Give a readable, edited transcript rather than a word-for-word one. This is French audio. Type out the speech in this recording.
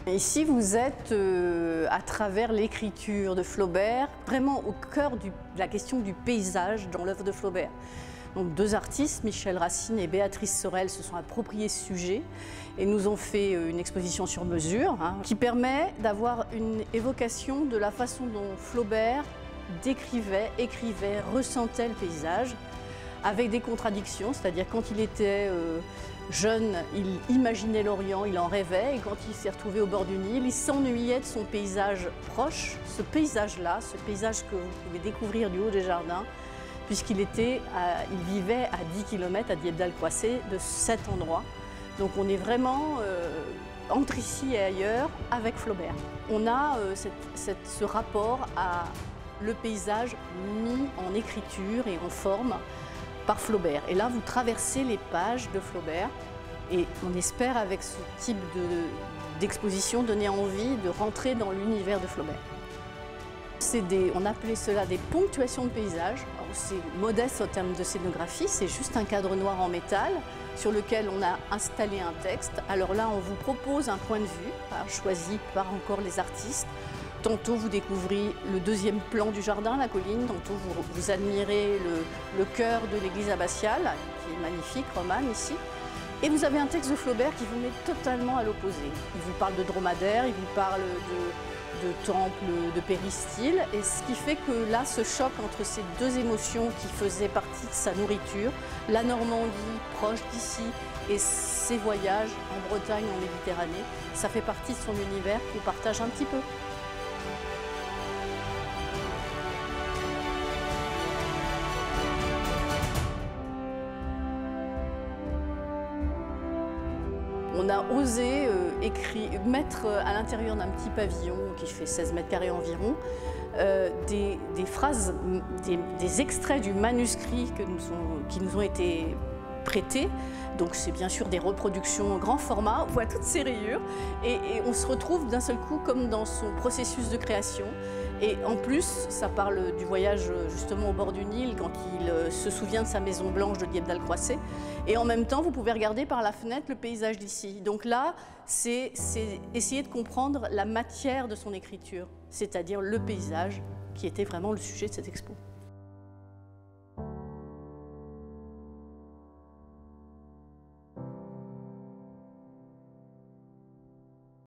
Ici, vous êtes, à travers l'écriture de Flaubert, vraiment au cœur de la question du paysage dans l'œuvre de Flaubert. Donc, deux artistes, Michel Racine et Béatrice Sorel, se sont appropriés ce sujet et nous ont fait une exposition sur mesure qui permet d'avoir une évocation de la façon dont Flaubert décrivait, écrivait, ressentait le paysage, avec des contradictions, c'est-à-dire quand il était jeune, il imaginait l'Orient, il en rêvait, et quand il s'est retrouvé au bord du Nil, il s'ennuyait de son paysage proche, ce paysage-là, ce paysage que vous pouvez découvrir du haut des jardins, puisqu'il vivait à 10 km à Dieppe-d'Alcroissé de cet endroit. Donc on est vraiment entre ici et ailleurs avec Flaubert. On a ce rapport à le paysage mis en écriture et en forme par Flaubert. Et là, vous traversez les pages de Flaubert et on espère, avec ce type d'exposition, donner envie de rentrer dans l'univers de Flaubert. On appelait cela des ponctuations de paysage. C'est modeste en termes de scénographie, c'est juste un cadre noir en métal sur lequel on a installé un texte. Alors là, on vous propose un point de vue, choisi par encore les artistes. Tantôt vous découvrez le deuxième plan du jardin, la colline, tantôt vous admirez le chœur de l'église abbatiale, qui est magnifique, romane ici. Et vous avez un texte de Flaubert qui vous met totalement à l'opposé. Il vous parle de dromadaire, il vous parle de temple, de péristyle, et ce qui fait que là, ce choc entre ces deux émotions qui faisaient partie de sa nourriture, la Normandie proche d'ici et ses voyages en Bretagne, en Méditerranée, ça fait partie de son univers qu'il partage un petit peu. On a osé mettre à l'intérieur d'un petit pavillon qui fait 16 mètres carrés environ des phrases, des extraits du manuscrit qui nous ont été prêtés. Donc c'est bien sûr des reproductions en grand format, on voit toutes ces rayures et on se retrouve d'un seul coup comme dans son processus de création. Et en plus, ça parle du voyage justement au bord du Nil quand il se souvient de sa maison blanche de Dieppe-d'Alcroissé. Et en même temps, vous pouvez regarder par la fenêtre le paysage d'ici. Donc là, c'est essayer de comprendre la matière de son écriture, c'est-à-dire le paysage qui était vraiment le sujet de cette expo.